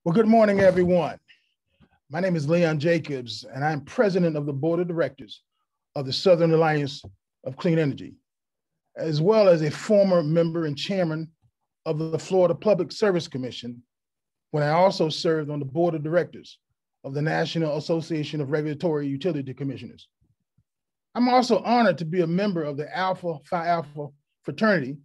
Well, good morning, everyone. My name is Leon Jacobs, and I'm president of the board of directors of the Southern Alliance of Clean Energy, as well as a former member and chairman of the Florida Public Service Commission, when I also served on the board of directors of the National Association of Regulatory Utility Commissioners. I'm also honored to be a member of the Alpha Phi Alpha fraternity,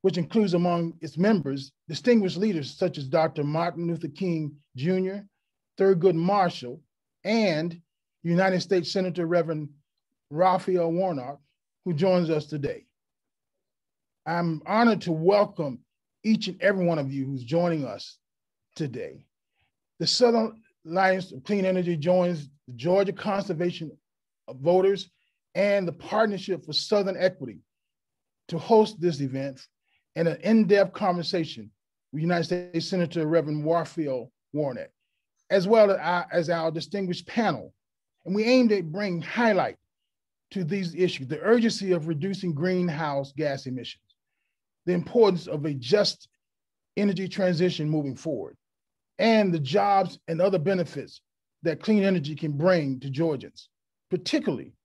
which includes among its members distinguished leaders such as Dr. Martin Luther King Jr., Thurgood Marshall, and United States Senator Reverend Raphael Warnock, who joins us today. I'm honored to welcome each and every one of you who's joining us today. The Southern Alliance of Clean Energy joins the Georgia Conservation Voters and the Partnership for Southern Equity to host this event and an in-depth conversation with United States Senator Reverend Raphael Warnock, as well as our distinguished panel. And we aim to bring highlight to these issues: the urgency of reducing greenhouse gas emissions, the importance of a just energy transition moving forward, and the jobs and other benefits that clean energy can bring to Georgians, particularly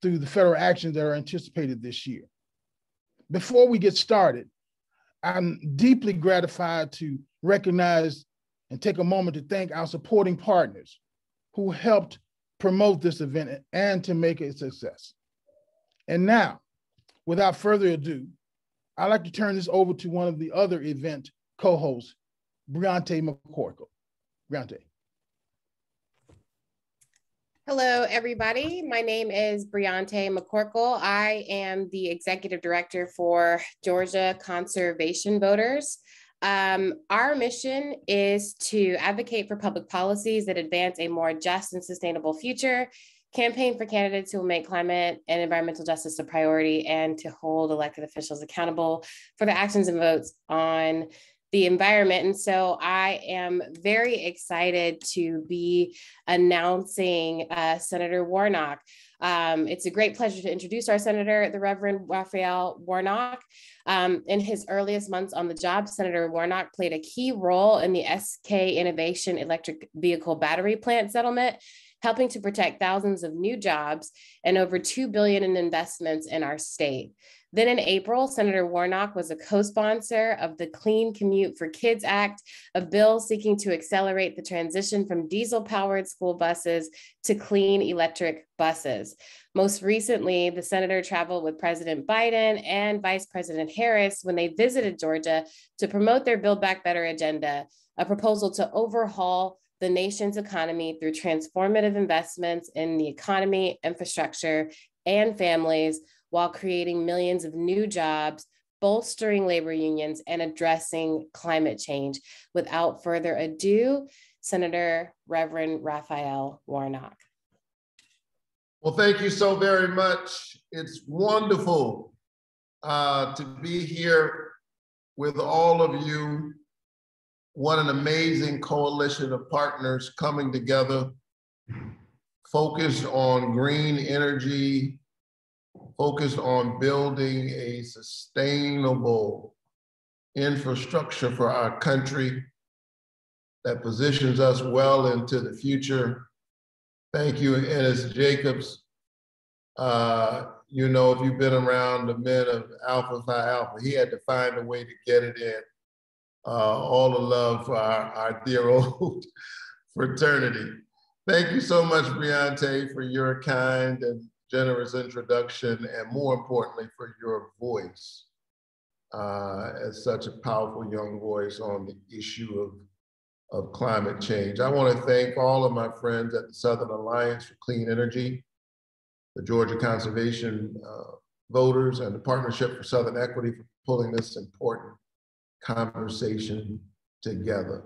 through the federal actions that are anticipated this year. Before we get started, I'm deeply gratified to recognize and take a moment to thank our supporting partners who helped promote this event and to make it a success. And now, without further ado, I'd like to turn this over to one of the other event co-hosts, Briante Mccorkle. Briante. Hello, everybody. My name is Briante Mccorkle. I am the Executive Director for Georgia Conservation Voters. Our mission is to advocate for public policies that advance a more just and sustainable future, campaign for candidates who will make climate and environmental justice a priority, and to hold elected officials accountable for the actions and votes on the environment. And so I am very excited to be announcing Senator Warnock. It's a great pleasure to introduce our Senator, the Reverend Raphael Warnock. In his earliest months on the job, Senator Warnock played a key role in the SK Innovation electric vehicle battery plant settlement, helping to protect thousands of new jobs and over $2 billion in investments in our state. Then in April, Senator Warnock was a co-sponsor of the Clean Commute for Kids Act, a bill seeking to accelerate the transition from diesel-powered school buses to clean electric buses. Most recently, the senator traveled with President Biden and Vice President Harris when they visited Georgia to promote their Build Back Better agenda, a proposal to overhaul the nation's economy through transformative investments in the economy, infrastructure, and families, while creating millions of new jobs, bolstering labor unions, and addressing climate change. Without further ado, Senator Reverend Raphael Warnock. Well, thank you so very much. It's wonderful to be here with all of you. What an amazing coalition of partners coming together, focused on green energy, focused on building a sustainable infrastructure for our country that positions us well into the future. Thank you, Ennis Jacobs. You know, if you've been around the men of Alpha Phi Alpha, he had to find a way to get it in. All the love for our dear old fraternity. Thank you so much, Briante, for your kind and generous introduction, and more importantly, for your voice as such a powerful young voice on the issue of climate change. I want to thank all of my friends at the Southern Alliance for Clean Energy, the Georgia Conservation Voters, and the Partnership for Southern Equity for pulling this important conversation together.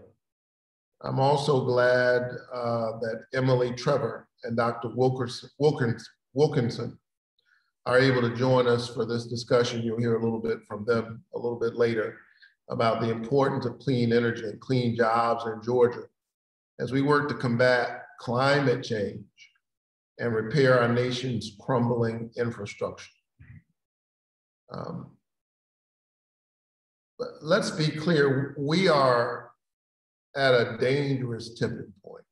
I'm also glad that Emilie, Trevor, and Dr. Wilkinson are able to join us for this discussion. You'll hear a little bit from them a little bit later about the importance of clean energy and clean jobs in Georgia as we work to combat climate change and repair our nation's crumbling infrastructure. Let's be clear, we are at a dangerous tipping point.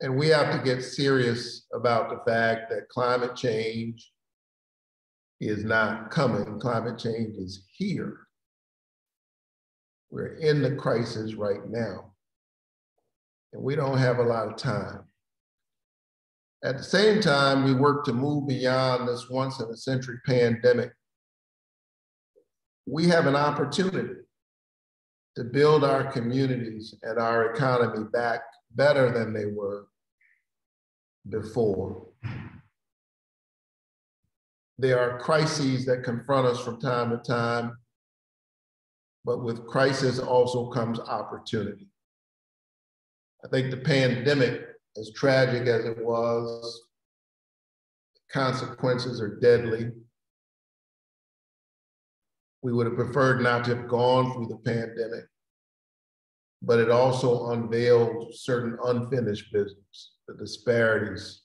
And we have to get serious about the fact that climate change is not coming. Climate change is here. We're in the crisis right now, and we don't have a lot of time. At the same time, we work to move beyond this once-in-a-century pandemic. We have an opportunity to build our communities and our economy back better than they were before. There are crises that confront us from time to time, but with crisis also comes opportunity. I think the pandemic, as tragic as it was, consequences are deadly. We would have preferred not to have gone through the pandemic, but it also unveiled certain unfinished business, the disparities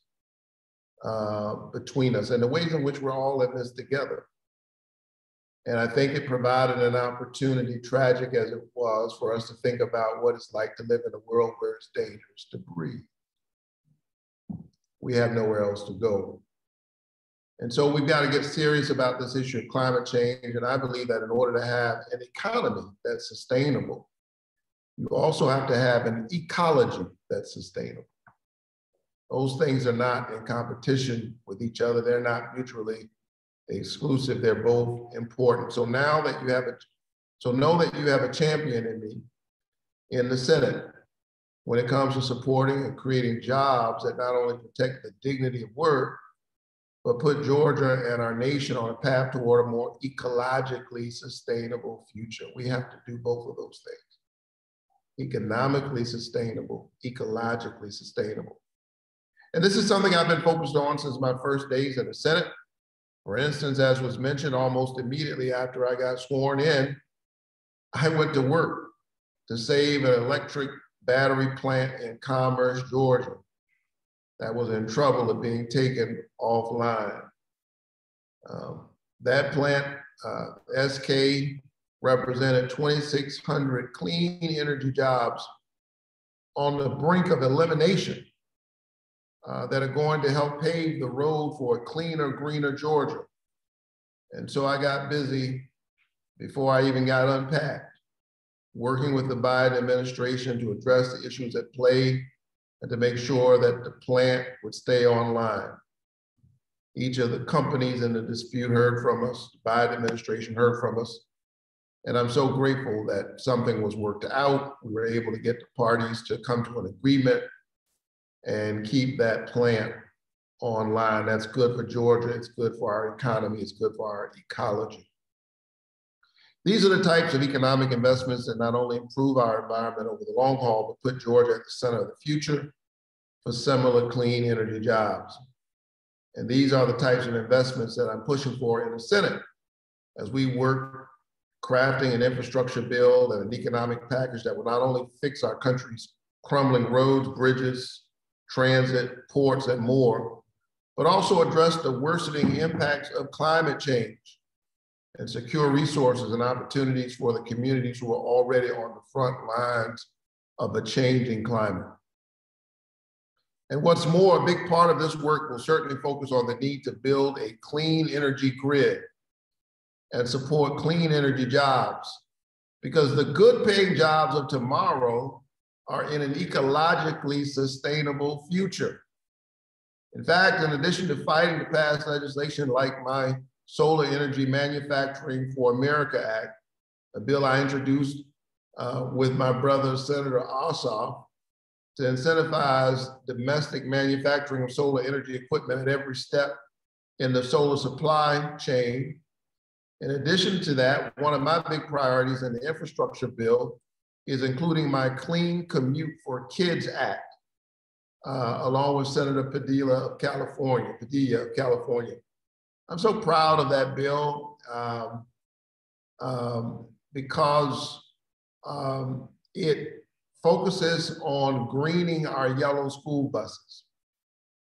between us and the ways in which we're all in this together. And I think it provided an opportunity, tragic as it was, for us to think about what it's like to live in a world where it's dangerous to breathe. We have nowhere else to go. And so we've got to get serious about this issue of climate change. And I believe that in order to have an economy that's sustainable, you also have to have an ecology that's sustainable. Those things are not in competition with each other. They're not mutually exclusive. They're both important. So now that you have know that you have a champion in me in the Senate when it comes to supporting and creating jobs that not only protect the dignity of work, but put Georgia and our nation on a path toward a more ecologically sustainable future. We have to do both of those things. Economically sustainable, ecologically sustainable. And this is something I've been focused on since my first days in the Senate. For instance, as was mentioned, almost immediately after I got sworn in, I went to work to save an electric battery plant in Commerce, Georgia, that was in trouble of being taken offline. That plant, SK, represented 2,600 clean energy jobs on the brink of elimination that are going to help pave the road for a cleaner, greener Georgia. And so I got busy before I even got unpacked, working with the Biden administration to address the issues at play and to make sure that the plant would stay online. Each of the companies in the dispute heard from us, the Biden administration heard from us, and I'm so grateful that something was worked out. We were able to get the parties to come to an agreement and keep that plant online. That's good for Georgia, it's good for our economy, it's good for our ecology. These are the types of economic investments that not only improve our environment over the long haul, but put Georgia at the center of the future for similar clean energy jobs. And these are the types of investments that I'm pushing for in the Senate as we work crafting an infrastructure bill and an economic package that will not only fix our country's crumbling roads, bridges, transit, ports, and more, but also address the worsening impacts of climate change and secure resources and opportunities for the communities who are already on the front lines of a changing climate. And what's more, a big part of this work will certainly focus on the need to build a clean energy grid and support clean energy jobs, because the good paying jobs of tomorrow are in an ecologically sustainable future. In fact, in addition to fighting to pass legislation like my Solar Energy Manufacturing for America Act, a bill I introduced with my brother, Senator Ossoff, to incentivize domestic manufacturing of solar energy equipment at every step in the solar supply chain. In addition to that, one of my big priorities in the infrastructure bill is including my Clean Commute for Kids Act, along with Senator Padilla of California. I'm so proud of that bill because it focuses on greening our yellow school buses.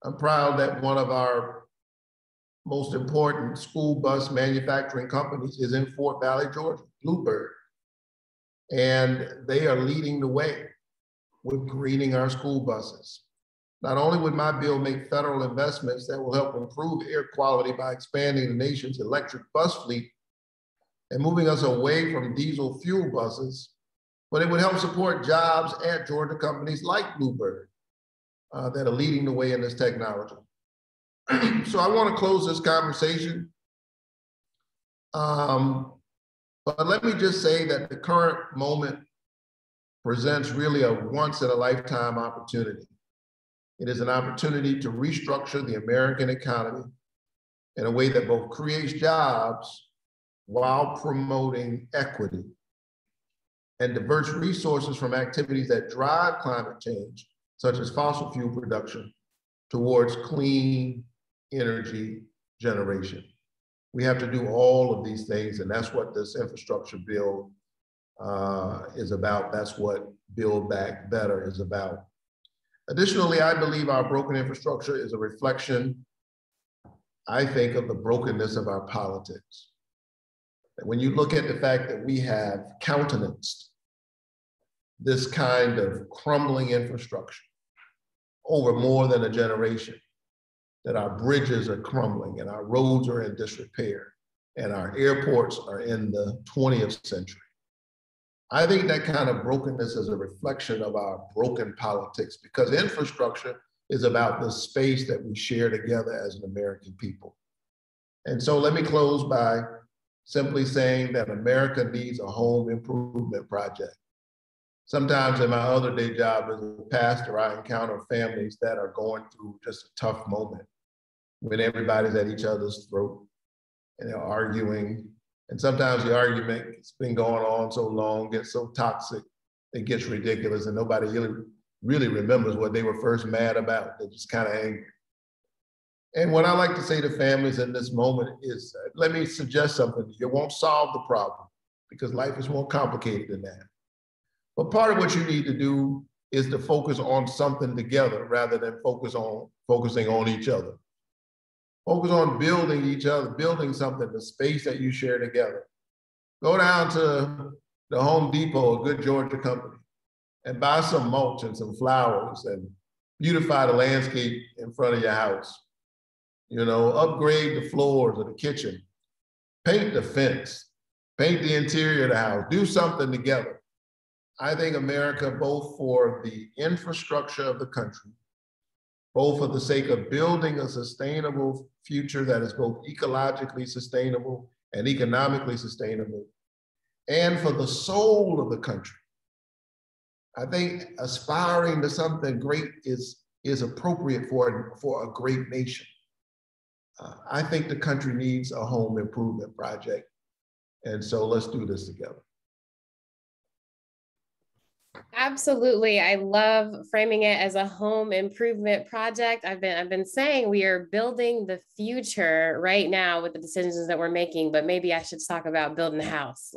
I'm proud that one of our most important school bus manufacturing companies is in Fort Valley, Georgia, Bluebird. And they are leading the way with greening our school buses. Not only would my bill make federal investments that will help improve air quality by expanding the nation's electric bus fleet and moving us away from diesel fuel buses, but it would help support jobs at Georgia companies like Bluebird that are leading the way in this technology. So I want to close this conversation. But let me just say that the current moment presents really a once-in-a-lifetime opportunity. It is an opportunity to restructure the American economy in a way that both creates jobs while promoting equity and diverts resources from activities that drive climate change, such as fossil fuel production, towards clean energy generation. We have to do all of these things, and that's what this infrastructure bill is about. That's what Build Back Better is about. Additionally, I believe our broken infrastructure is a reflection, I think, of the brokenness of our politics. When you look at the fact that we have countenanced this kind of crumbling infrastructure over more than a generation, that our bridges are crumbling and our roads are in disrepair and our airports are in the 20th century. I think that kind of brokenness is a reflection of our broken politics, because infrastructure is about the space that we share together as an American people. And so let me close by simply saying that America needs a home improvement project. Sometimes in my other day job as a pastor, I encounter families that are going through just a tough moment when everybody's at each other's throat and they're arguing. And sometimes the argument has been going on so long, gets so toxic, it gets ridiculous, and nobody really remembers what they were first mad about. They're just kind of angry. And what I like to say to families in this moment is, let me suggest something. It won't solve the problem, because life is more complicated than that. But part of what you need to do is to focus on something together rather than focusing on each other. Focus on building each other, building something, the space that you share together. Go down to the Home Depot, a good Georgia company, and buy some mulch and some flowers and beautify the landscape in front of your house. You know, upgrade the floors of the kitchen, paint the fence, paint the interior of the house, do something together. I think America, both for the infrastructure of the country, both for the sake of building a sustainable future that is both ecologically sustainable and economically sustainable, and for the soul of the country. I think aspiring to something great is appropriate for a great nation. I think the country needs a home improvement project. And so let's do this together. Absolutely. I love framing it as a home improvement project. I've been saying we are building the future right now with the decisions that we're making, but maybe I should talk about building a house.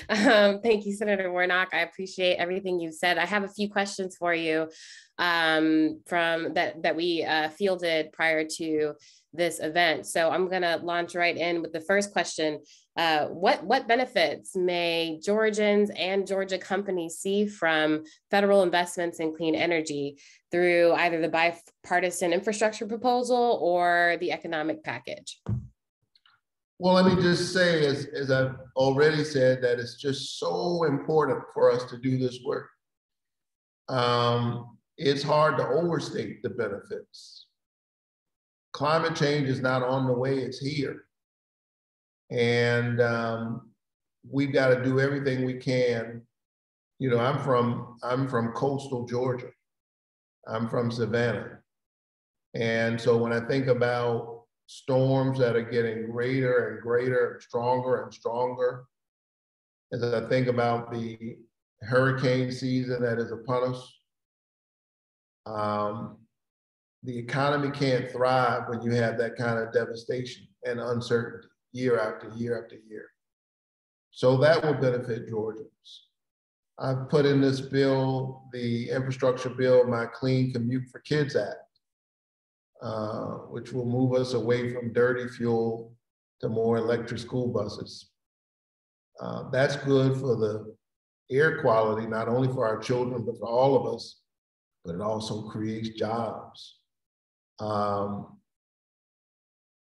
Thank you, Senator Warnock. I appreciate everything you've said. I have a few questions for you from that we fielded prior to this event. So I'm going to launch right in with the first question. What benefits may Georgians and Georgia companies see from federal investments in clean energy through either the bipartisan infrastructure proposal or the economic package? Well, let me just say, as I've already said, that it's just so important for us to do this work. It's hard to overstate the benefits. Climate change is not on the way, it's here. And we've got to do everything we can. You know, I'm from coastal Georgia. I'm from Savannah. And so when I think about storms that are getting greater and greater and stronger, as I think about the hurricane season that is upon us, the economy can't thrive when you have that kind of devastation and uncertainty year after year after year. So that will benefit Georgians. I've put in this bill, the infrastructure bill, my Clean Commute for Kids Act, which will move us away from dirty fuel to more electric school buses. That's good for the air quality, not only for our children, but for all of us, but it also creates jobs.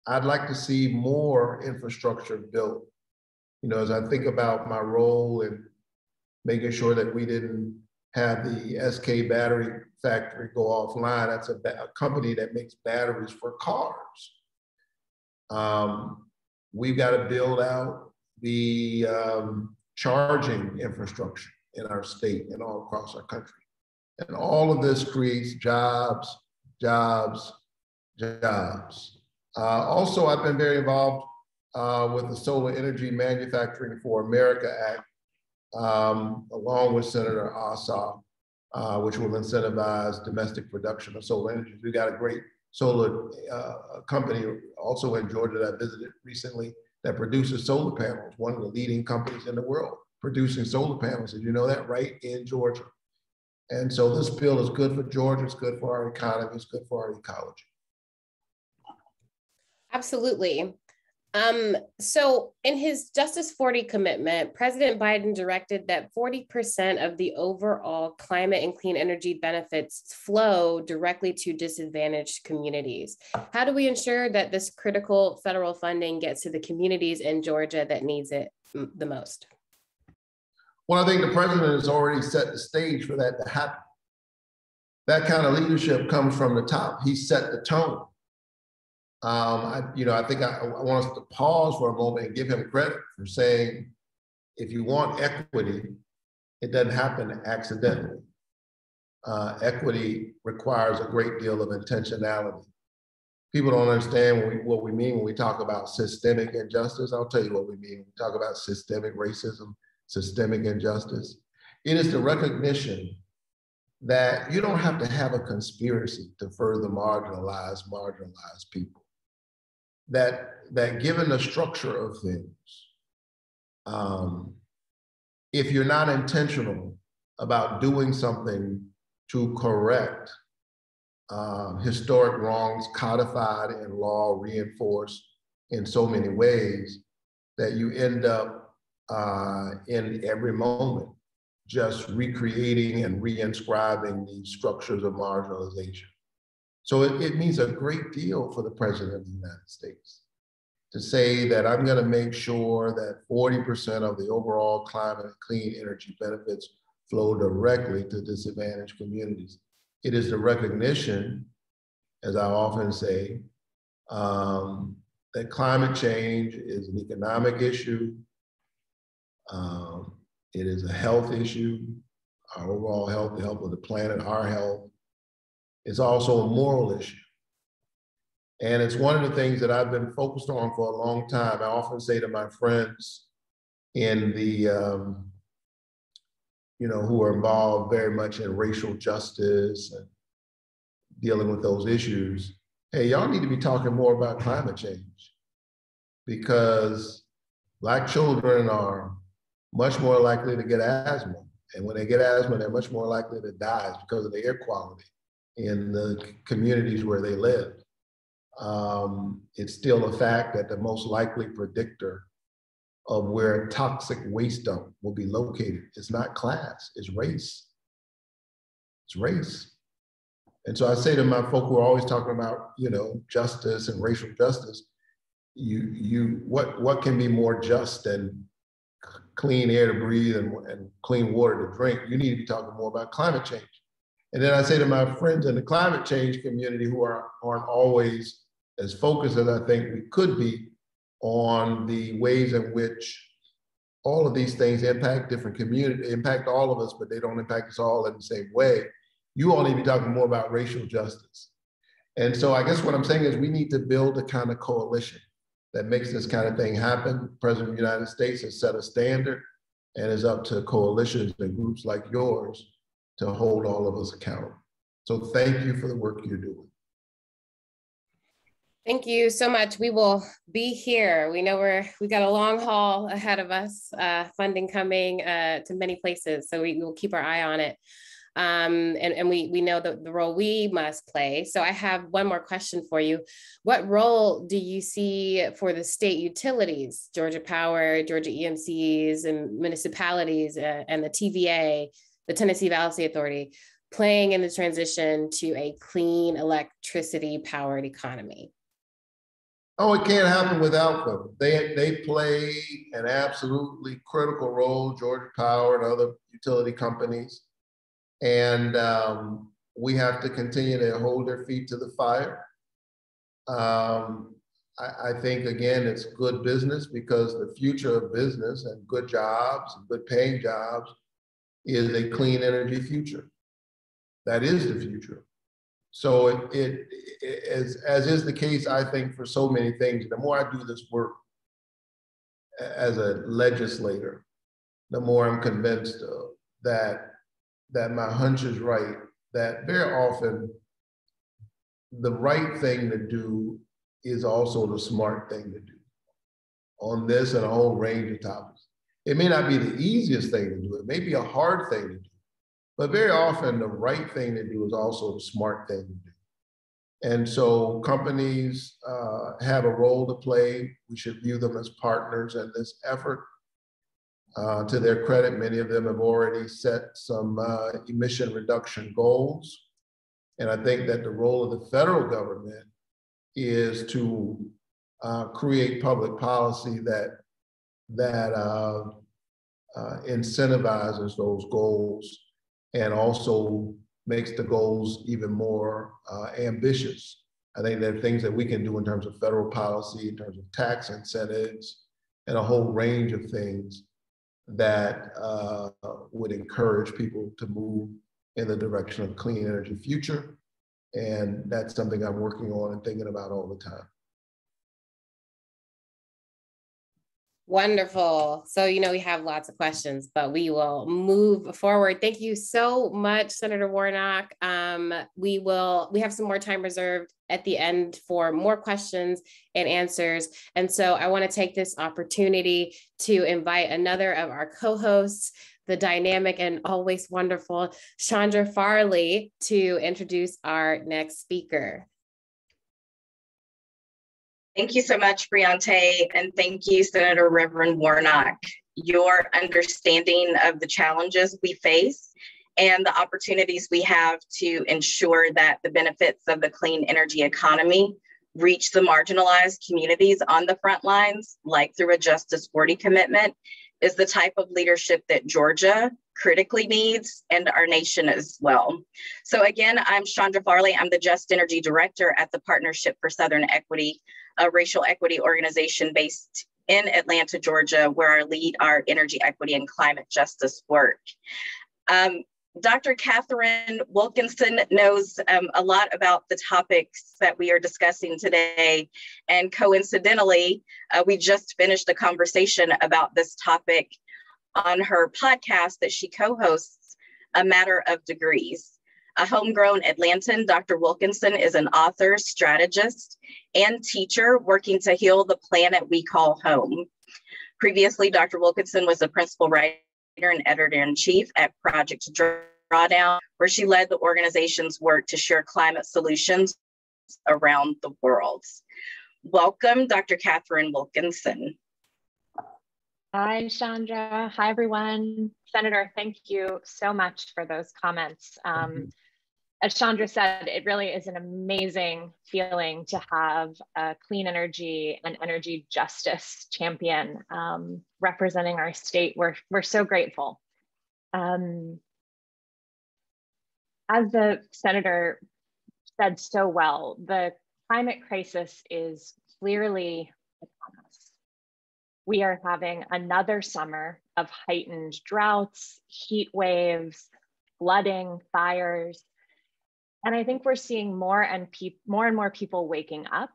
I'd like to see more infrastructure built. You know, as I think about my role in making sure that we didn't have the SK battery factory go offline. That's a company that makes batteries for cars. We've got to build out the charging infrastructure in our state and all across our country. And all of this creates jobs, jobs, jobs. Also, I've been very involved with the Solar Energy Manufacturing for America Act, along with Senator Ossoff, which will incentivize domestic production of solar energy. We got a great solar company also in Georgia that I visited recently that produces solar panels, one of the leading companies in the world producing solar panels. Did you know that? Right in Georgia. And so this bill is good for Georgia, it's good for our economy, it's good for our ecology. Absolutely. So in his Justice 40 commitment, President Biden directed that 40% of the overall climate and clean energy benefits flow directly to disadvantaged communities. How do we ensure that this critical federal funding gets to the communities in Georgia that needs it the most? Well, I think the president has already set the stage for that to happen. That kind of leadership comes from the top. He set the tone. I think I want us to pause for a moment and give him credit for saying, if you want equity, it doesn't happen accidentally. Equity requires a great deal of intentionality. People don't understand what we mean when we talk about systemic injustice. I'll tell you what we mean when we talk about systemic racism, systemic injustice. It is the recognition that you don't have to have a conspiracy to further marginalize people. That given the structure of things, if you're not intentional about doing something to correct historic wrongs codified in law, reinforced in so many ways, that you end up in every moment just recreating and reinscribing these structures of marginalization. So it means a great deal for the President of the United States to say that I'm going to make sure that 40% of the overall climate and clean energy benefits flow directly to disadvantaged communities. It is the recognition, as I often say, that climate change is an economic issue. It is a health issue, our overall health, the health of the planet, our health. It's also a moral issue. And it's one of the things that I've been focused on for a long time. I often say to my friends in the, who are involved very much in racial justice and dealing with those issues, hey, y'all need to be talking more about climate change, because Black children are much more likely to get asthma. And when they get asthma, they're much more likely to die because of the air quality in the communities where they live. It's still a fact that the most likely predictor of where a toxic waste dump will be located is not class, it's race. It's race. And so I say to my folk who are always talking about, justice and racial justice, what can be more just than clean air to breathe and clean water to drink? You need to be talking more about climate change. And then I say to my friends in the climate change community who aren't always as focused as I think we could be on the ways in which all of these things impact different communities, impact all of us, but they don't impact us all in the same way. You all need to be talking more about racial justice. And so I guess what I'm saying is we need to build a kind of coalition that makes this kind of thing happen. The President of the United States has set a standard, and it's up to coalitions and groups like yours to hold all of us accountable. So thank you for the work you're doing. Thank you so much. We will be here. We know we got a long haul ahead of us, funding coming to many places, so we will keep our eye on it. And we know the role we must play. So I have one more question for you. What role do you see for the state utilities, Georgia Power, Georgia EMCs, and municipalities, and the TVA, the Tennessee Valley Authority, playing in the transition to a clean electricity powered economy? Oh, it can't happen without them. They play an absolutely critical role, Georgia Power and other utility companies. And we have to continue to hold their feet to the fire. I think, again, it's good business, because the future of business and good jobs and good paying jobs is a clean energy future. That is the future. So as is the case, I think, for so many things, the more I do this work as a legislator, the more I'm convinced that my hunch is right, that very often the right thing to do is also the smart thing to do on this and a whole range of topics. It may not be the easiest thing to do, it may be a hard thing to do, but very often the right thing to do is also the smart thing to do. And so companies have a role to play. We should view them as partners in this effort. To their credit, many of them have already set some emission reduction goals. And I think that the role of the federal government is to create public policy that incentivizes those goals and also makes the goals even more ambitious. I think there are things that we can do in terms of federal policy, in terms of tax incentives, and a whole range of things that would encourage people to move in the direction of a clean energy future. And that's something I'm working on and thinking about all the time. Wonderful. So, we have lots of questions, but we will move forward. Thank you so much, Senator Warnock. We have some more time reserved at the end for more questions and answers. And so I want to take this opportunity to invite another of our co-hosts, the dynamic and always wonderful Chandra Farley, to introduce our next speaker. Thank you so much, Briante, and thank you, Senator Reverend Warnock. Your understanding of the challenges we face and the opportunities we have to ensure that the benefits of the clean energy economy reach the marginalized communities on the front lines, like through a Justice 40 commitment, is the type of leadership that Georgia critically needs, and our nation as well. So again, I'm Chandra Farley. I'm the Just Energy Director at the Partnership for Southern Equity, a racial equity organization based in Atlanta, Georgia, where I lead our energy equity and climate justice work. Dr. Katharine Wilkinson knows a lot about the topics that we are discussing today. And coincidentally, we just finished a conversation about this topic on her podcast that she co-hosts, A Matter of Degrees. A homegrown Atlantan, Dr. Wilkinson is an author, strategist, and teacher working to heal the planet we call home. Previously, Dr. Wilkinson was a principal writer and editor-in-chief at Project Drawdown, where she led the organization's work to share climate solutions around the world. Welcome, Dr. Katharine Wilkinson. Hi, Chandra. Hi, everyone. Senator, thank you so much for those comments. As Chandra said, it really is an amazing feeling to have a clean energy and energy justice champion representing our state. We're so grateful. As the Senator said so well, the climate crisis is clearly upon us. We are having another summer of heightened droughts, heat waves, flooding, fires. And I think we're seeing more and more people waking up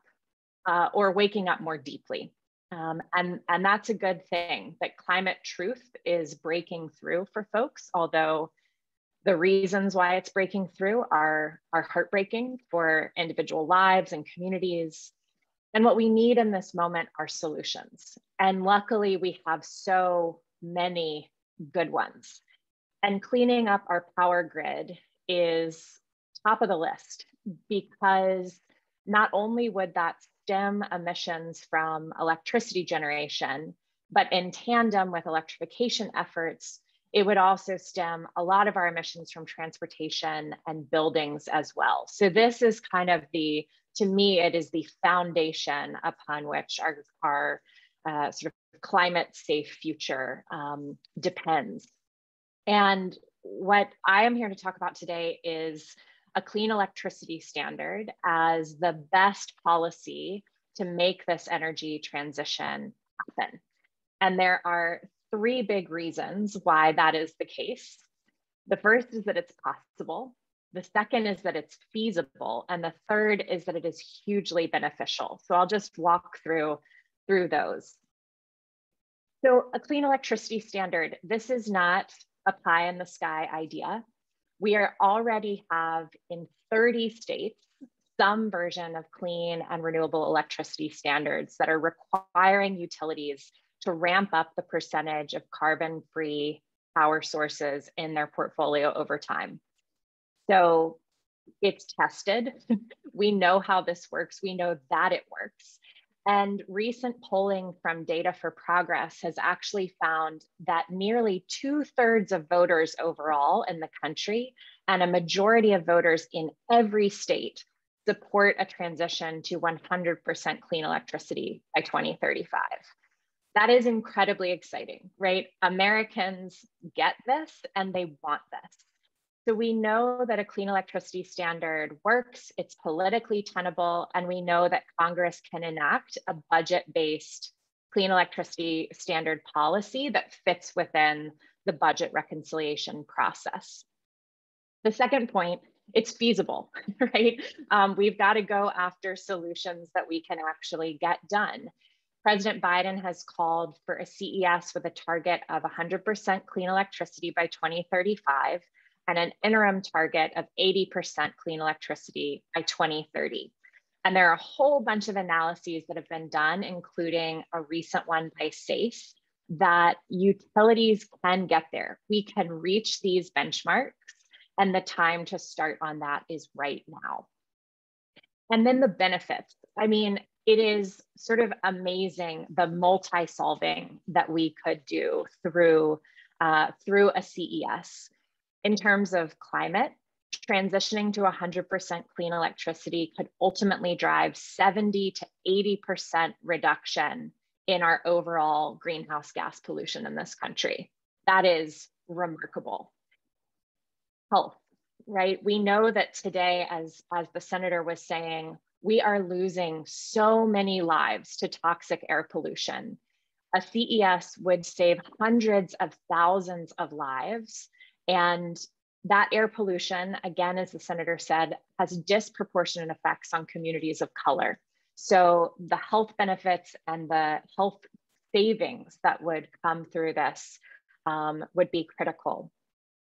or waking up more deeply. And that's a good thing, that climate truth is breaking through for folks, although the reasons why it's breaking through are heartbreaking for individual lives and communities. And what we need in this moment are solutions. And luckily we have so many good ones. And cleaning up our power grid is top of the list, because not only would that stem emissions from electricity generation, but in tandem with electrification efforts, it would also stem a lot of our emissions from transportation and buildings as well. So this is kind of to me, it is the foundation upon which our sort of climate safe future depends. And what I am here to talk about today is a clean electricity standard as the best policy to make this energy transition happen. And there are three big reasons why that is the case. The first is that it's possible. The second is that it's feasible. And the third is that it is hugely beneficial. So I'll just walk through those. So a clean electricity standard, this is not a pie in the sky idea. We already have in 30 states some version of clean and renewable electricity standards that are requiring utilities to ramp up the percentage of carbon-free power sources in their portfolio over time. So it's tested. We know how this works. We know that it works. And recent polling from Data for Progress has actually found that nearly 2/3 of voters overall in the country and a majority of voters in every state support a transition to 100% clean electricity by 2035. That is incredibly exciting, right? Americans get this and they want this. So we know that a clean electricity standard works, it's politically tenable, and we know that Congress can enact a budget-based clean electricity standard policy that fits within the budget reconciliation process. The second point, it's feasible, right? We've got to go after solutions that we can actually get done. President Biden has called for a CES with a target of 100% clean electricity by 2035 and an interim target of 80% clean electricity by 2030. And there are a whole bunch of analyses that have been done, including a recent one by SAFE, that utilities can get there. We can reach these benchmarks, and the time to start on that is right now. And then the benefits. I mean, it is sort of amazing the multi-solving that we could do through a CES. In terms of climate, transitioning to 100% clean electricity could ultimately drive 70 to 80% reduction in our overall greenhouse gas pollution in this country. That is remarkable. Health, right? We know that today, as the senator was saying, we are losing so many lives to toxic air pollution. A CES would save hundreds of thousands of lives. And that air pollution, again, as the senator said, has disproportionate effects on communities of color. So the health benefits and the health savings that would come through this would be critical.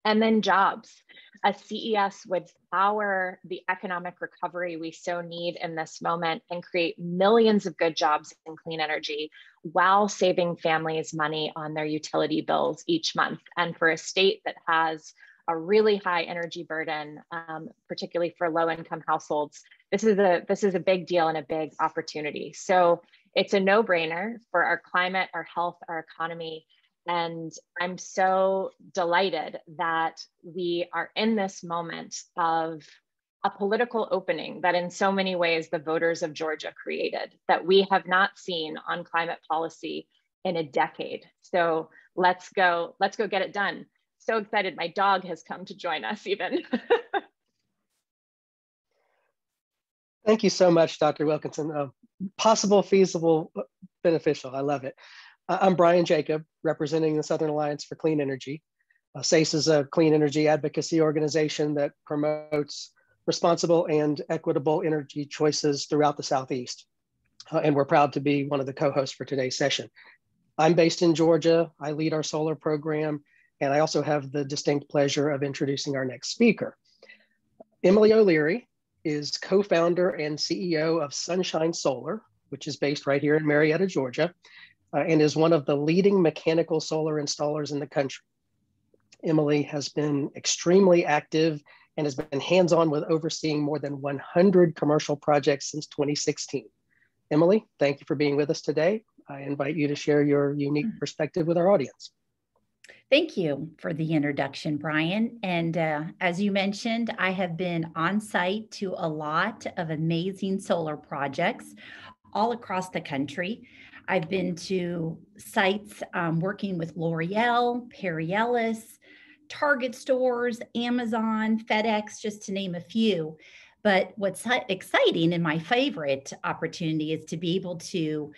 And then jobs. A CES would power the economic recovery we so need in this moment and create millions of good jobs in clean energy while saving families money on their utility bills each month. And for a state that has a really high energy burden, particularly for low-income households, this is a big deal and a big opportunity. So it's a no-brainer for our climate, our health, our economy. And I'm so delighted that we are in this moment of a political opening that in so many ways the voters of Georgia created, that we have not seen on climate policy in a decade. So let's go get it done. So excited, my dog has come to join us even. Thank you so much, Dr. Wilkinson. Possible, feasible, beneficial, I love it. I'm Brian Jacob, representing the Southern Alliance for Clean Energy. SACE is a clean energy advocacy organization that promotes responsible and equitable energy choices throughout the Southeast. And we're proud to be one of the co-hosts for today's session. I'm based in Georgia. I lead our solar program, and I also have the distinct pleasure of introducing our next speaker. Emilie O'Leary is co-founder and CEO of Sunshine Solar, which is based right here in Marietta, Georgia. And is one of the leading mechanical solar installers in the country. Emilie has been extremely active and has been hands-on with overseeing more than 100 commercial projects since 2016. Emilie, thank you for being with us today. I invite you to share your unique perspective with our audience. Thank you for the introduction, Brian. And as you mentioned, I have been on site to a lot of amazing solar projects all across the country. I've been to sites working with L'Oreal, Perry Ellis, Target stores, Amazon, FedEx, just to name a few. But what's exciting and my favorite opportunity is to be able to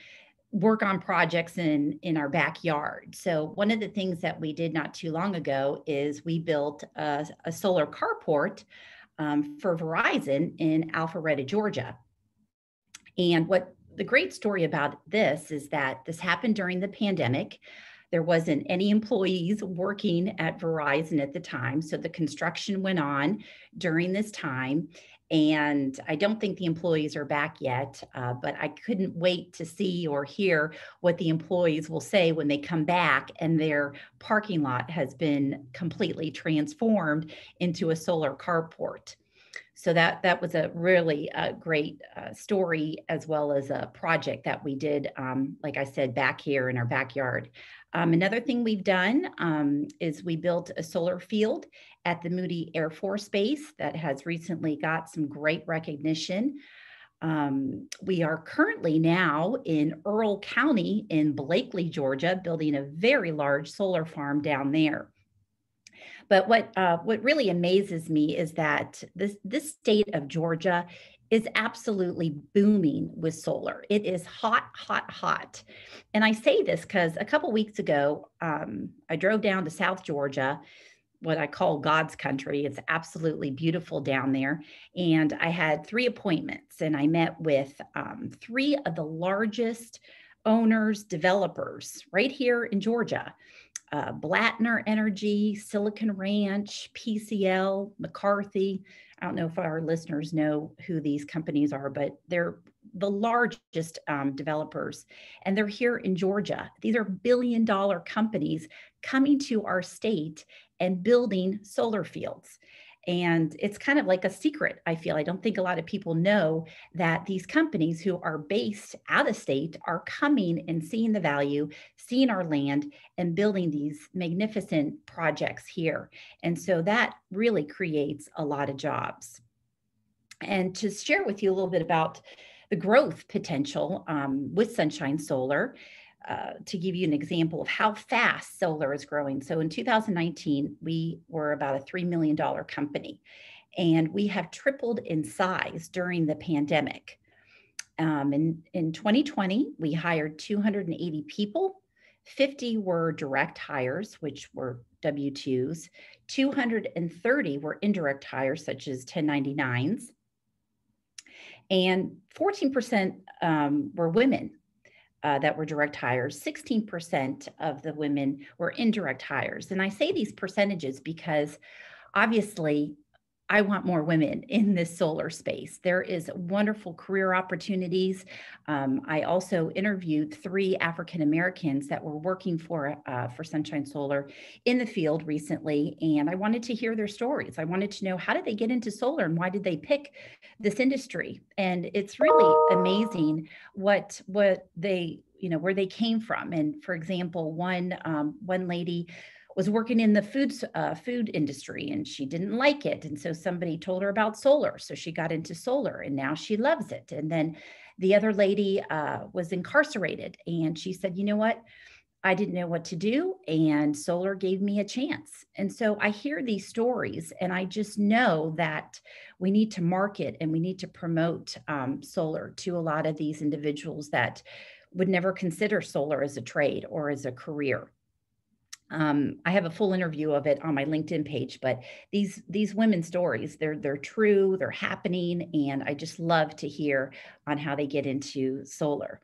work on projects in our backyard. So one of the things that we did not too long ago is we built a solar carport for Verizon in Alpharetta, Georgia. And what the great story about this is that this happened during the pandemic. There wasn't any employees working at Verizon at the time. So the construction went on during this time. And I don't think the employees are back yet, but I couldn't wait to see or hear what the employees will say when they come back and their parking lot has been completely transformed into a solar carport. So that was a really great story, as well as a project that we did, like I said, back here in our backyard. Another thing we've done is we built a solar field at the Moody Air Force Base that has recently got some great recognition. We are currently now in Earl County in Blakely, Georgia, building a very large solar farm down there. But what really amazes me is that this state of Georgia is absolutely booming with solar. It is hot, hot, hot. And I say this because a couple weeks ago, I drove down to South Georgia, what I call God's country. It's absolutely beautiful down there. And I had 3 appointments, and I met with 3 of the largest owners, developers right here in Georgia. Blattner Energy, Silicon Ranch, PCL, McCarthy. I don't know if our listeners know who these companies are, but they're the largest developers, and they're here in Georgia. These are billion-dollar companies coming to our state and building solar fields. And it's kind of like a secret, I feel. I don't think a lot of people know that these companies who are based out of state are coming and seeing the value, seeing our land, and building these magnificent projects here. And so that really creates a lot of jobs. And to share with you a little bit about the growth potential with Sunshine Solar, to give you an example of how fast solar is growing. So in 2019, we were about a $3 million company, and we have tripled in size during the pandemic. In 2020, we hired 280 people. 50 were direct hires, which were W-2s. 230 were indirect hires, such as 1099s. And 14% were women. That were direct hires. 16% of the women were indirect hires. And I say these percentages because obviously I want more women in this solar space. There is wonderful career opportunities. I also interviewed 3 African Americans that were working for Sunshine Solar in the field recently, and I wanted to hear their stories. I wanted to know, how did they get into solar and why did they pick this industry? And it's really amazing what they, where they came from. And for example, one lady was working in the food industry, and she didn't like it. And so somebody told her about solar. So she got into solar, and now she loves it. And then the other lady was incarcerated, and she said, you know what? I didn't know what to do, and solar gave me a chance. And so I hear these stories, and I just know that we need to market and we need to promote solar to a lot of these individuals that would never consider solar as a trade or as a career. I have a full interview of it on my LinkedIn page, but these women's stories, they're true, they're happening, and I just love to hear on how they get into solar.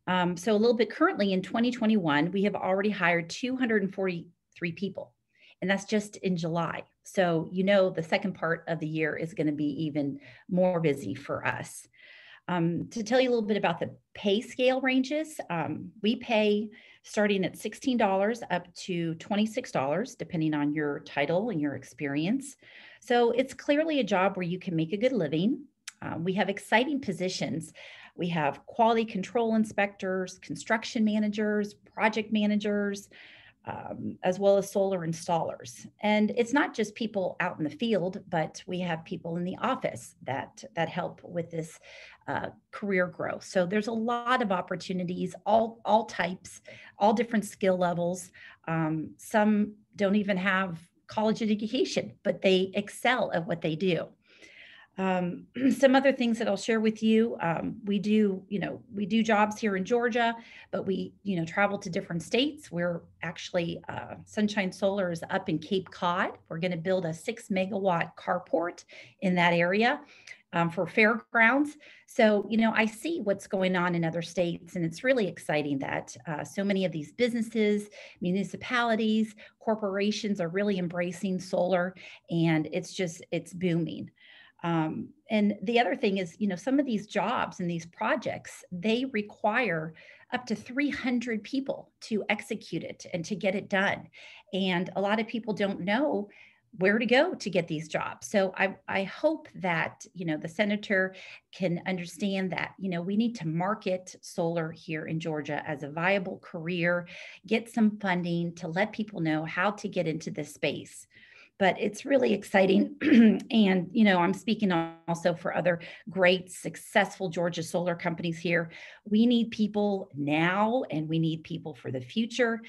So a little bit currently in 2021, we have already hired 243 people, and that's just in July. So, the second part of the year is going to be even more busy for us. To tell you a little bit about the pay scale ranges, we pay starting at $16 up to $26, depending on your title and your experience. So it's clearly a job where you can make a good living. We have exciting positions. We have quality control inspectors, construction managers, project managers, as well as solar installers. And it's not just people out in the field, but we have people in the office that help with this career growth. So there's a lot of opportunities, all types, all different skill levels. Some don't even have college education, but they excel at what they do. Some other things that I'll share with you. We do jobs here in Georgia, but we, travel to different states. We're actually, Sunshine Solar is up in Cape Cod. We're going to build a 6 megawatt carport in that area for fairgrounds. So, I see what's going on in other states, and it's really exciting that so many of these businesses, municipalities, corporations are really embracing solar, and it's booming. And the other thing is, some of these jobs and these projects, they require up to 300 people to execute it and to get it done. And a lot of people don't know where to go to get these jobs. So I hope that, the senator can understand that, we need to market solar here in Georgia as a viable career, get some funding to let people know how to get into this space. But it's really exciting. And, I'm speaking also for other great, successful Georgia solar companies here. We need people now, and we need people for the future,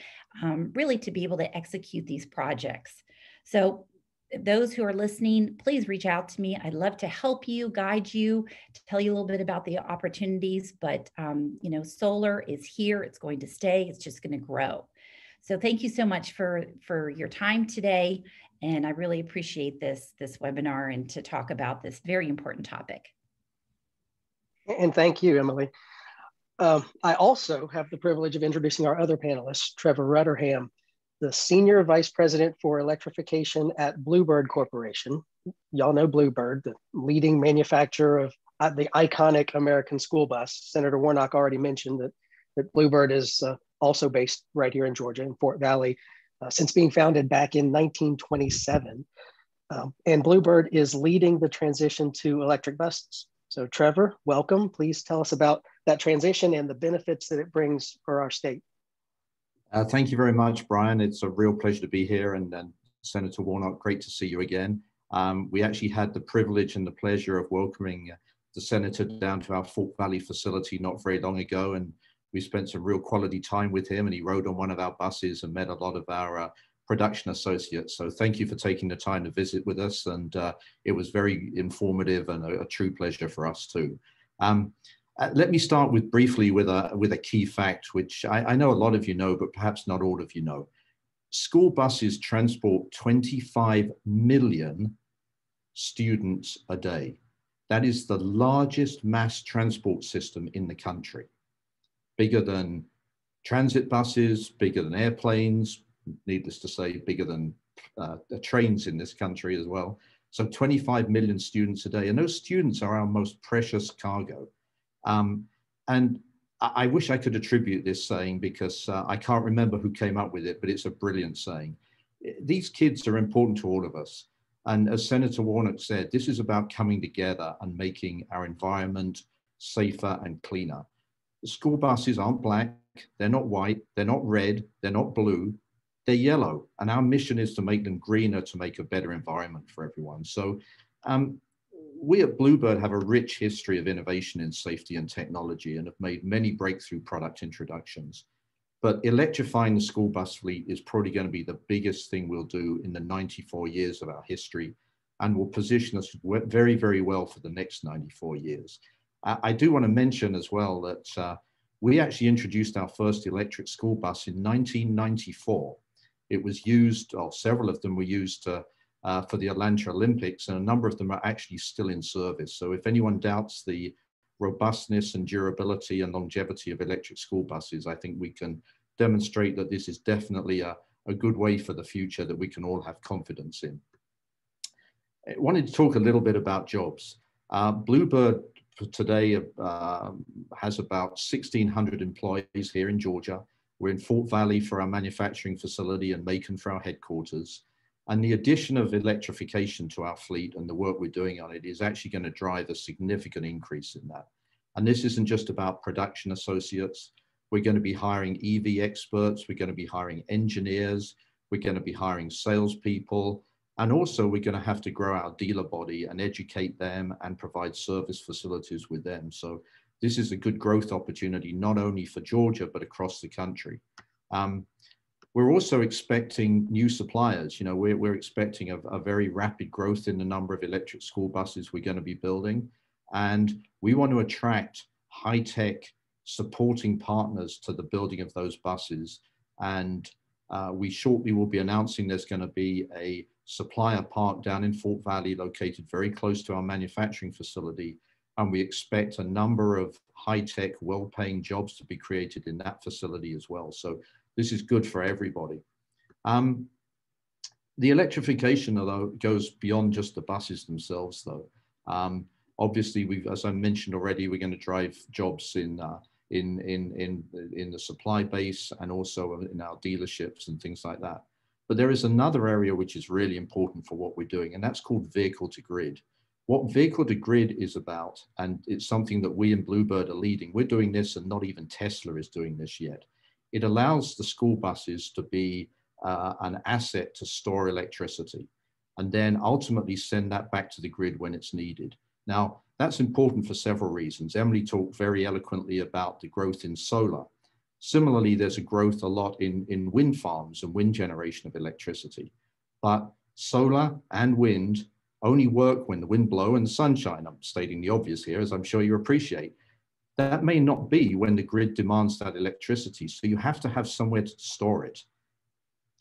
really to be able to execute these projects. So those who are listening, please reach out to me. I'd love to help you, guide you, to tell you a little bit about the opportunities. But, solar is here. It's going to stay. It's just going to grow. So thank you so much for your time today. And I really appreciate this webinar and to talk about this very important topic. And thank you, Emilie. I also have the privilege of introducing our other panelist, Trevor Rutterham, the Senior Vice President for Electrification at Bluebird Corporation. Y'all know Bluebird, the leading manufacturer of the iconic American school bus. Senator Warnock already mentioned that Bluebird is also based right here in Georgia, in Fort Valley, since being founded back in 1927. And Bluebird is leading the transition to electric buses. So Trevor, welcome. Please tell us about that transition and the benefits that it brings for our state. Thank you very much, Brian. It's a real pleasure to be here. And Senator Warnock, great to see you again. We actually had the privilege and the pleasure of welcoming the Senator down to our Fort Valley facility not very long ago. And we spent some real quality time with him, and he rode on one of our buses and met a lot of our production associates. So thank you for taking the time to visit with us. And it was very informative and a true pleasure for us too. Let me start briefly with a key fact, which I know a lot of you know, but perhaps not all of you know. School buses transport 25 million students a day. That is the largest mass transport system in the country. Bigger than transit buses, bigger than airplanes, needless to say, bigger than trains in this country as well. So 25 million students a day. And those students are our most precious cargo. And I wish I could attribute this saying, because I can't remember who came up with it, but it's a brilliant saying. These kids are important to all of us. And as Senator Warnock said, this is about coming together and making our environment safer and cleaner. The school buses aren't black, they're not white, they're not red, they're not blue, they're yellow. And our mission is to make them greener, to make a better environment for everyone. So we at Bluebird have a rich history of innovation in safety and technology and have made many breakthrough product introductions. But electrifying the school bus fleet is probably going to be the biggest thing we'll do in the 94 years of our history, and will position us very, very well for the next 94 years. I do want to mention as well that we actually introduced our first electric school bus in 1994. It was used, or several of them were used for the Atlanta Olympics, and a number of them are actually still in service. So if anyone doubts the robustness and durability and longevity of electric school buses, I think we can demonstrate that this is definitely a good way for the future that we can all have confidence in. I wanted to talk a little bit about jobs. Bluebird today has about 1,600 employees here in Georgia. We're in Fort Valley for our manufacturing facility and Macon for our headquarters. And the addition of electrification to our fleet and the work we're doing on it is actually going to drive a significant increase in that. And this isn't just about production associates. We're going to be hiring EV experts. We're going to be hiring engineers. We're going to be hiring salespeople. And also we're going to have to grow our dealer body and educate them and provide service facilities with them. So this is a good growth opportunity, not only for Georgia, but across the country. We're also expecting new suppliers. You know, we're expecting a very rapid growth in the number of electric school buses we're going to be building. And we want to attract high-tech supporting partners to the building of those buses. And we shortly will be announcing there's going to be a supplier park down in Fort Valley, located very close to our manufacturing facility. And we expect a number of high-tech, well-paying jobs to be created in that facility as well. So this is good for everybody. The electrification, although, goes beyond just the buses themselves, though. Obviously, as I mentioned already, we're going to drive jobs in the supply base and also in our dealerships and things like that. But there is another area which is really important for what we're doing, and that's called vehicle to grid. What vehicle to grid is about, and it's something that we in Bluebird are leading. We're doing this, and not even Tesla is doing this yet. It allows the school buses to be an asset to store electricity, and then ultimately send that back to the grid when it's needed. Now, that's important for several reasons. Emilie talked very eloquently about the growth in solar. Similarly, there's a growth a lot in wind farms and wind generation of electricity. But solar and wind only work when the wind blows and the sun shines. I'm stating the obvious here, as I'm sure you appreciate. That may not be when the grid demands that electricity, so you have to have somewhere to store it.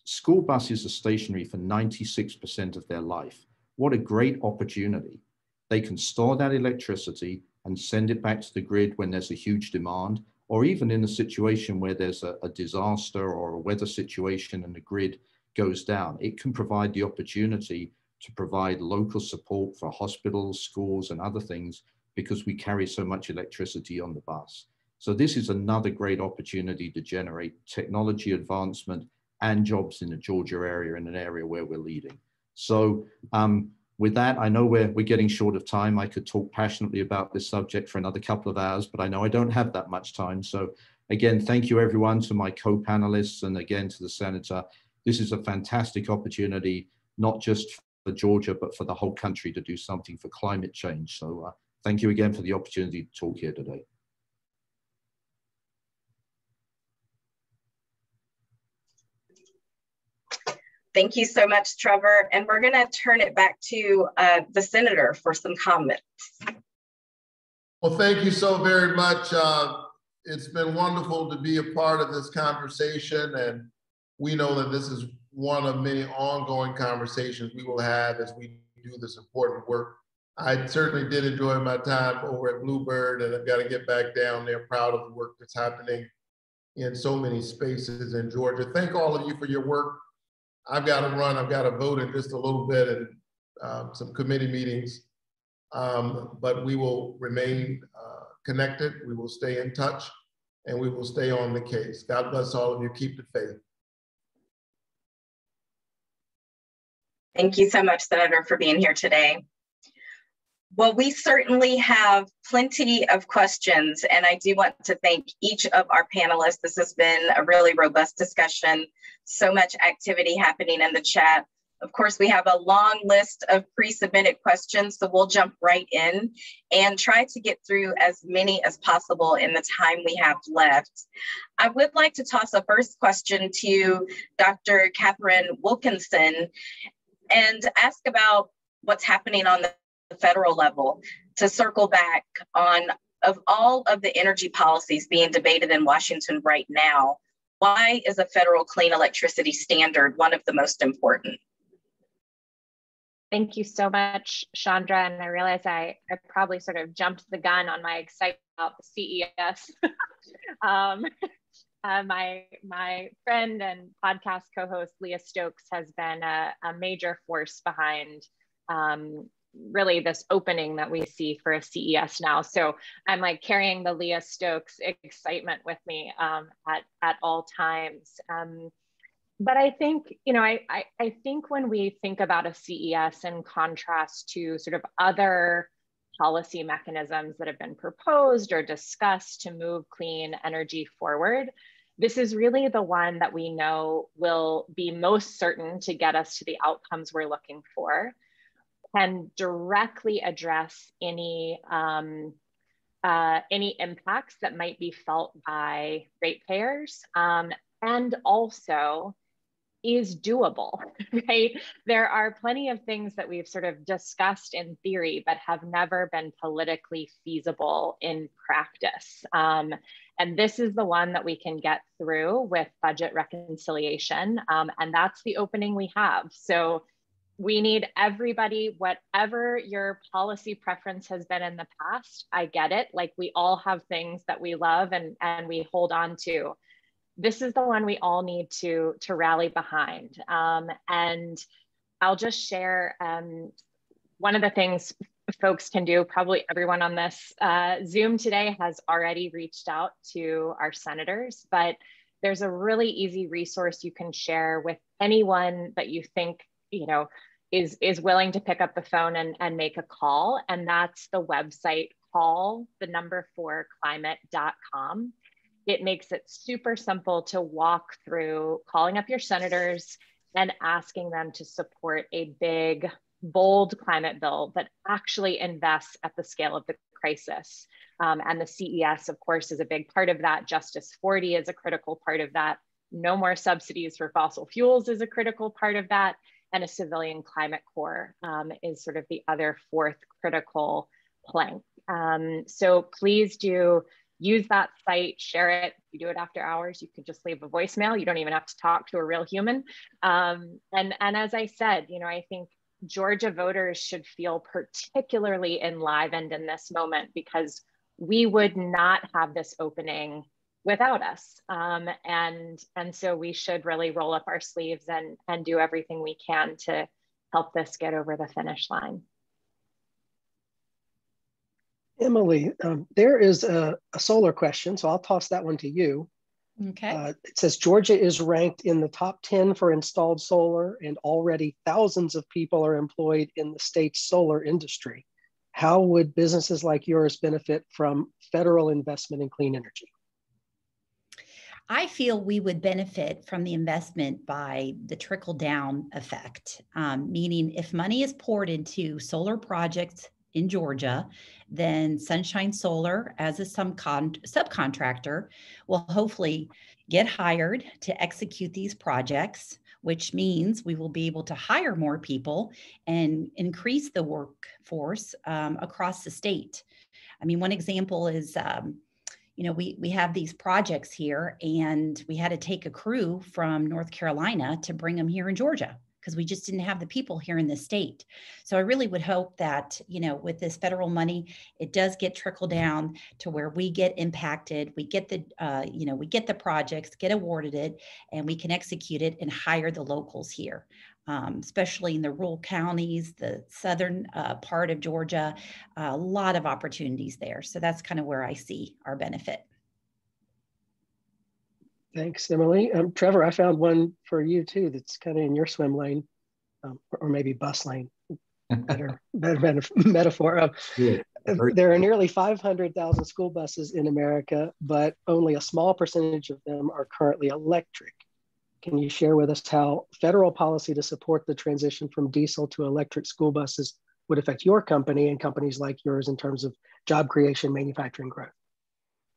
School buses are stationary for 96% of their life. What a great opportunity. They can store that electricity and send it back to the grid when there's a huge demand, or even in a situation where there's a disaster or a weather situation and the grid goes down. It can provide the opportunity to provide local support for hospitals, schools, and other things, because we carry so much electricity on the bus. So this is another great opportunity to generate technology advancement and jobs in the Georgia area, in an area where we're leading. So with that, I know we're getting short of time. I could talk passionately about this subject for another couple of hours, but I know I don't have that much time. So again, thank you everyone, to my co-panelists, and again to the Senator. This is a fantastic opportunity, not just for Georgia, but for the whole country, to do something for climate change. So thank you again for the opportunity to talk here today. Thank you so much, Trevor. And we're going to turn it back to the Senator for some comments. Well, thank you so very much. It's been wonderful to be a part of this conversation, and we know that this is one of many ongoing conversations we will have as we do this important work. I certainly did enjoy my time over at Bluebird, and I've got to get back down there, proud of the work that's happening in so many spaces in Georgia. Thank all of you for your work. I've got to run, I've got to vote in just a little bit, and some committee meetings, but we will remain connected, we will stay in touch, and we will stay on the case. God bless all of you, keep the faith. Thank you so much, Senator, for being here today. Well, we certainly have plenty of questions, and I do want to thank each of our panelists. This has been a really robust discussion, so much activity happening in the chat. Of course, we have a long list of pre-submitted questions, so we'll jump right in and try to get through as many as possible in the time we have left. I would like to toss a first question to Dr. Katharine Wilkinson and ask about what's happening on the federal level, to circle back on, of all of the energy policies being debated in Washington right now, why is a federal clean electricity standard one of the most important? Thank you so much, Chandra. And I realize I probably sort of jumped the gun on my excitement about the CES. My friend and podcast co-host, Leah Stokes, has been a major force behind really this opening that we see for a CES now. So I'm like carrying the Leah Stokes excitement with me at all times. But I think, you know, I think when we think about a CES in contrast to sort of other policy mechanisms that have been proposed or discussed to move clean energy forward, this is really the one that we know will be most certain to get us to the outcomes we're looking for, and directly address any impacts that might be felt by ratepayers, and also is doable, right? There are plenty of things that we've sort of discussed in theory, but have never been politically feasible in practice. And this is the one that we can get through with budget reconciliation. And that's the opening we have. So we need everybody, whatever your policy preference has been in the past, I get it. Like, we all have things that we love and we hold on to. This is the one we all need to rally behind. And I'll just share one of the things folks can do. Probably everyone on this Zoom today has already reached out to our senators, but there's a really easy resource you can share with anyone that you think, you know, is willing to pick up the phone and make a call. And that's the website call4climate.com. It makes it super simple to walk through calling up your senators and asking them to support a big, bold climate bill that actually invests at the scale of the crisis. And the CES, of course, is a big part of that. Justice 40 is a critical part of that. No more subsidies for fossil fuels is a critical part of that. And a civilian climate corps is sort of the other fourth critical plank. So please do use that site, share it. If you do it after hours, you could just leave a voicemail. You don't even have to talk to a real human. And as I said, you know, I think Georgia voters should feel particularly enlivened in this moment, because we would not have this opening without us. And so we should really roll up our sleeves and do everything we can to help this get over the finish line. Emilie, there is a solar question, so I'll toss that one to you. Okay. It says Georgia is ranked in the top 10 for installed solar, and already thousands of people are employed in the state's solar industry. How would businesses like yours benefit from federal investment in clean energy? I feel we would benefit from the investment by the trickle down effect, meaning if money is poured into solar projects in Georgia, then Sunshine Solar as a subcontractor will hopefully get hired to execute these projects, which means we will be able to hire more people and increase the workforce across the state. I mean, one example is, you know, we have these projects here, and we had to take a crew from North Carolina to bring them here in Georgia, because we just didn't have the people here in the state. So I really would hope that, you know, with this federal money, it does get trickled down to where we get impacted, we get the, you know, we get the projects, get awarded it, and we can execute it and hire the locals here, especially in the rural counties, the southern part of Georgia, a lot of opportunities there. So that's kind of where I see our benefit. Thanks, Emilie. Trevor, I found one for you too that's kind of in your swim lane, or maybe bus lane, better metaphor. Yeah. There are nearly 500,000 school buses in America, but only a small percentage of them are currently electric. Can you share with us how federal policy to support the transition from diesel to electric school buses would affect your company and companies like yours in terms of job creation, manufacturing growth?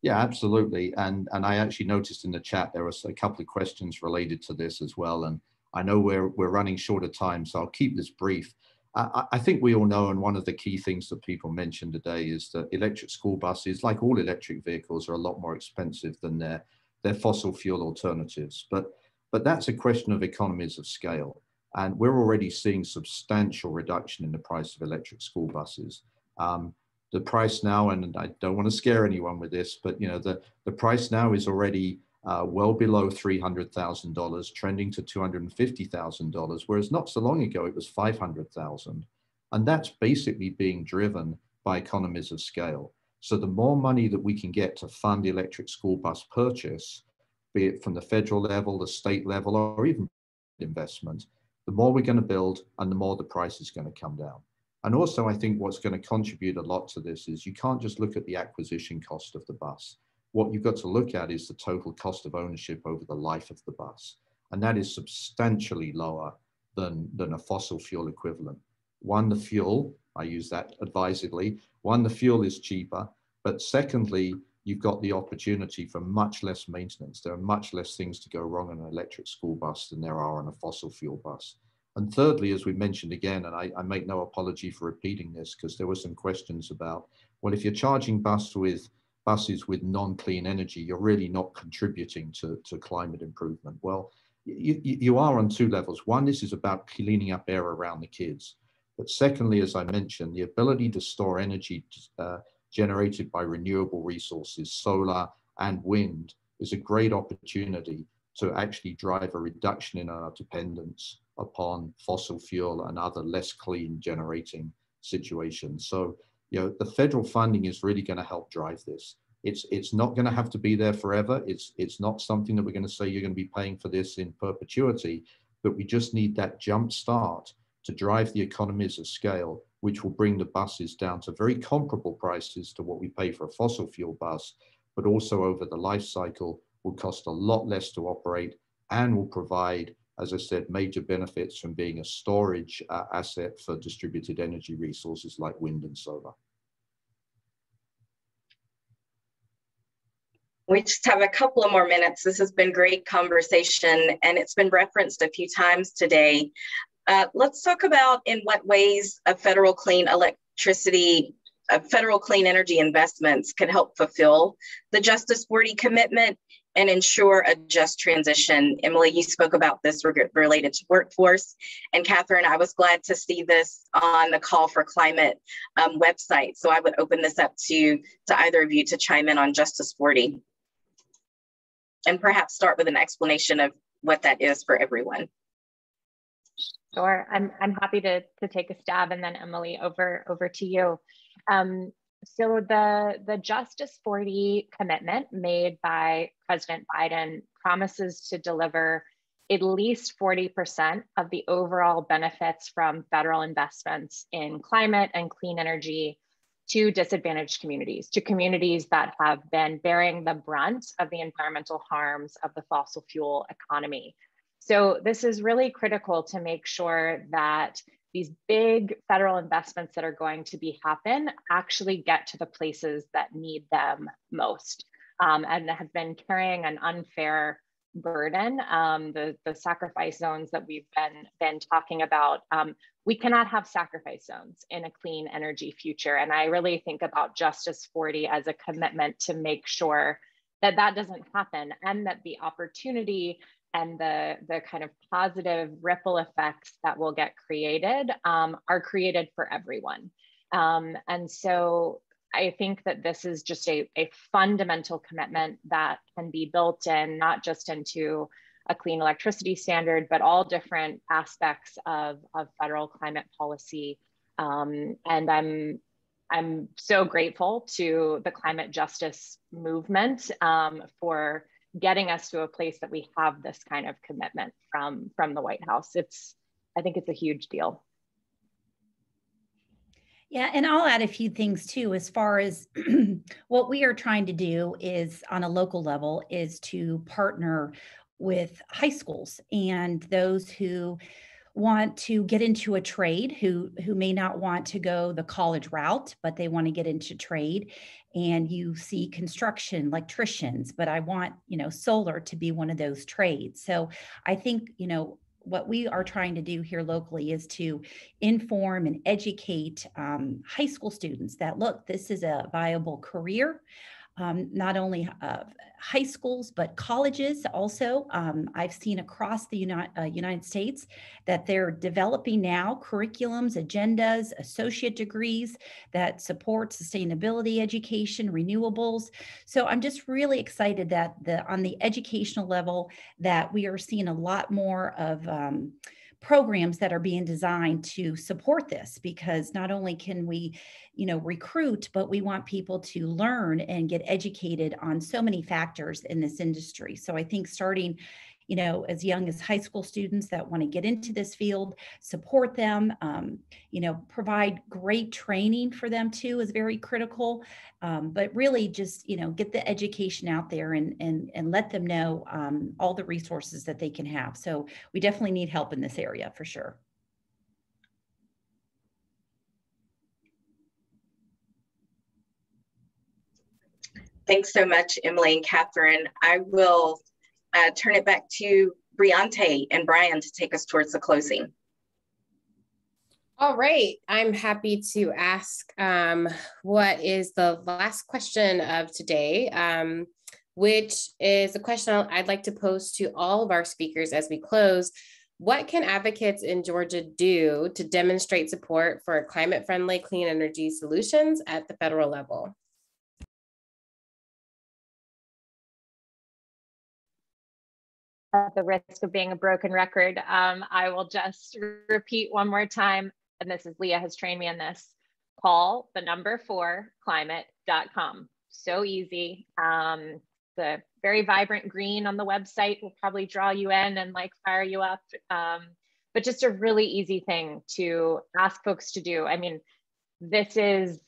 Yeah, absolutely. And I actually noticed in the chat there was a couple of questions related to this as well. And I know we're running short of time, so I'll keep this brief. I think we all know, and one of the key things that people mentioned today is that electric school buses, like all electric vehicles, are a lot more expensive than their fossil fuel alternatives. But that's a question of economies of scale. And we're already seeing substantial reduction in the price of electric school buses. The price now, and I don't want to scare anyone with this, but you know, the price now is already well below $300,000, trending to $250,000, whereas not so long ago it was $500,000. And that's basically being driven by economies of scale. So the more money that we can get to fund electric school bus purchase, be it from the federal level, the state level, or even investment, the more we're going to build and the more the price is going to come down. And also, I think what's going to contribute a lot to this is you can't just look at the acquisition cost of the bus. What you've got to look at is the total cost of ownership over the life of the bus. And that is substantially lower than a fossil fuel equivalent. One, the fuel, I use that advisedly. One, the fuel is cheaper. But secondly, you've got the opportunity for much less maintenance. There are much less things to go wrong on an electric school bus than there are on a fossil fuel bus. And thirdly, as we mentioned again, and I make no apology for repeating this because there were some questions about, well, if you're charging buses with non-clean energy, you're really not contributing to climate improvement. Well, you are on two levels. One, this is about cleaning up air around the kids. But secondly, as I mentioned, the ability to store energy generated by renewable resources, solar and wind, is a great opportunity to actually drive a reduction in our dependence upon fossil fuel and other less clean generating situations. So, the federal funding is really going to help drive this. It's not going to have to be there forever. It's not something that we're going to say you're going to be paying for this in perpetuity, but we just need that jump start to drive the economies of scale, which will bring the buses down to very comparable prices to what we pay for a fossil fuel bus, but also over the life cycle will cost a lot less to operate and will provide, as I said, major benefits from being a storage asset for distributed energy resources like wind and solar. We just have a couple of more minutes. This has been great conversation and it's been referenced a few times today. Let's talk about in what ways a federal clean energy investments can help fulfill the Justice 40 commitment and ensure a just transition. Emilie, you spoke about this related to workforce. And Katharine, I was glad to see this on the Call for Climate website. So I would open this up to either of you to chime in on Justice 40. And perhaps start with an explanation of what that is for everyone. Sure, I'm happy to take a stab, and then Emilie, over to you. So the Justice 40 commitment made by President Biden promises to deliver at least 40% of the overall benefits from federal investments in climate and clean energy to disadvantaged communities, to communities that have been bearing the brunt of the environmental harms of the fossil fuel economy. So this is really critical to make sure that these big federal investments that are going to happen actually get to the places that need them most and have been carrying an unfair burden. The sacrifice zones that we've been talking about, we cannot have sacrifice zones in a clean energy future. And I really think about Justice 40 as a commitment to make sure that that doesn't happen and that the opportunity and the kind of positive ripple effects that will get created are created for everyone. And so I think that this is just a fundamental commitment that can be built in, not just into a clean electricity standard, but all different aspects of federal climate policy. And I'm so grateful to the climate justice movement for getting us to a place that we have this kind of commitment from the White House. I think it's a huge deal. Yeah, and I'll add a few things too, as far as what we are trying to do is on a local level is to partner with high schools and those who want to get into a trade, who may not want to go the college route, but they want to get into trade. And you see construction, electricians, but I want, solar to be one of those trades. So I think, what we are trying to do here locally is to inform and educate high school students that, look, this is a viable career. Not only high schools, but colleges also. I've seen across the United States that they're developing now curriculums, agendas, associate degrees that support sustainability education, renewables. So I'm just really excited that on the educational level that we are seeing a lot more of programs that are being designed to support this, because not only can we, recruit, but we want people to learn and get educated on so many factors in this industry. So I think starting, as young as high school students that want to get into this field, support them, provide great training for them too is very critical. But really just, get the education out there and let them know all the resources that they can have. So we definitely need help in this area for sure. Thanks so much, Emilie and Katharine. I will turn it back to Briante and Brian to take us towards the closing. All right, I'm happy to ask what is the last question of today, which is a question I'd like to pose to all of our speakers as we close. What can advocates in Georgia do to demonstrate support for climate-friendly clean energy solutions at the federal level? At the risk of being a broken record, I will just repeat one more time, and this is Leah has trained me in this. Call the number 4climate.com. So easy. The very vibrant green on the website will probably draw you in and fire you up. But just a really easy thing to ask folks to do. I mean, this is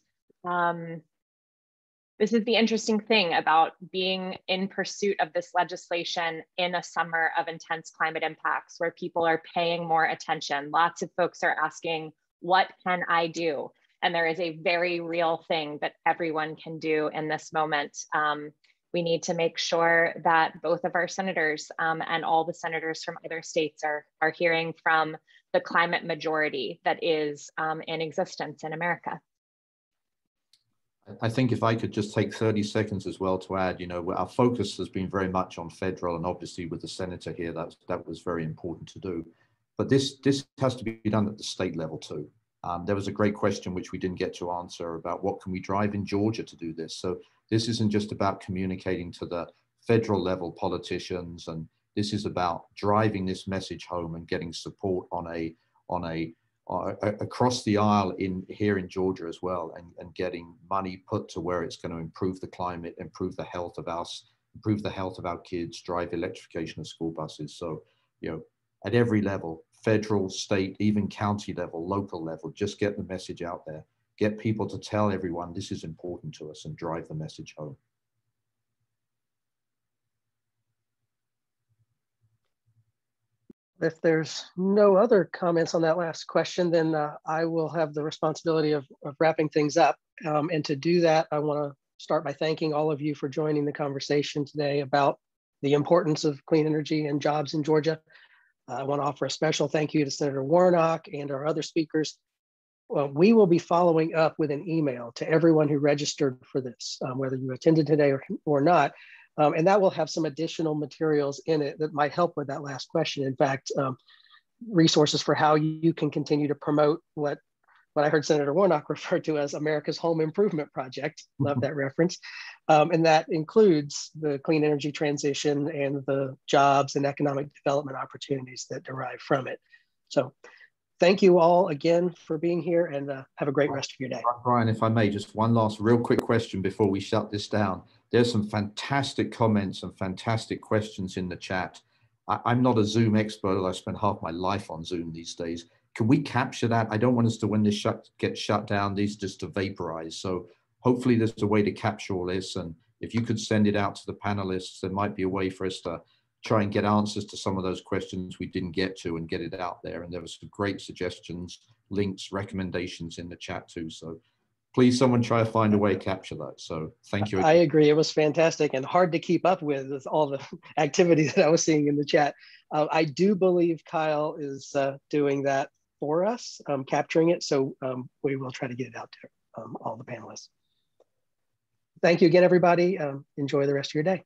the interesting thing about being in pursuit of this legislation in a summer of intense climate impacts where people are paying more attention. Lots of folks are asking, what can I do? And there is a very real thing that everyone can do in this moment. We need to make sure that both of our senators and all the senators from other states are hearing from the climate majority that is in existence in America. I think if I could just take 30 seconds as well to add, our focus has been very much on federal, and obviously with the senator here, that was very important to do. But this has to be done at the state level too. There was a great question which we didn't get to answer about what can we drive in Georgia to do this. So this isn't just about communicating to the federal level politicians, and this is about driving this message home and getting support across the aisle here in Georgia as well, and getting money put to where it's going to improve the climate, improve the health of us, improve the health of our kids, drive electrification of school buses. So, at every level, federal, state, even county level, local level, just get the message out there. Get people to tell everyone this is important to us and drive the message home. If there's no other comments on that last question, then I will have the responsibility of wrapping things up. And to do that, I want to start by thanking all of you for joining the conversation today about the importance of clean energy and jobs in Georgia. I want to offer a special thank you to Senator Warnock and our other speakers. Well, we will be following up with an email to everyone who registered for this, whether you attended today or not. And that will have some additional materials in it that might help with that last question. In fact, resources for how you can continue to promote what I heard Senator Warnock refer to as America's Home Improvement Project. Love that reference. And that includes the clean energy transition and the jobs and economic development opportunities that derive from it. So thank you all again for being here, and have a great rest of your day. Brian, if I may, just one last real quick question before we shut this down. There's some fantastic comments and fantastic questions in the chat. I'm not a Zoom expert. I spend half my life on Zoom these days. Can we capture that? I don't want us to, when this gets shut down, these just to vaporize. So hopefully there's a way to capture all this. And if you could send it out to the panelists, there might be a way for us to try and get answers to some of those questions we didn't get to and get it out there. And there were some great suggestions, links, recommendations in the chat too. So please, someone try to find a way to capture that. So thank you. I agree. It was fantastic and hard to keep up with all the activities that I was seeing in the chat. I do believe Kyle is doing that for us, capturing it. So we will try to get it out to all the panelists. Thank you again, everybody. Enjoy the rest of your day.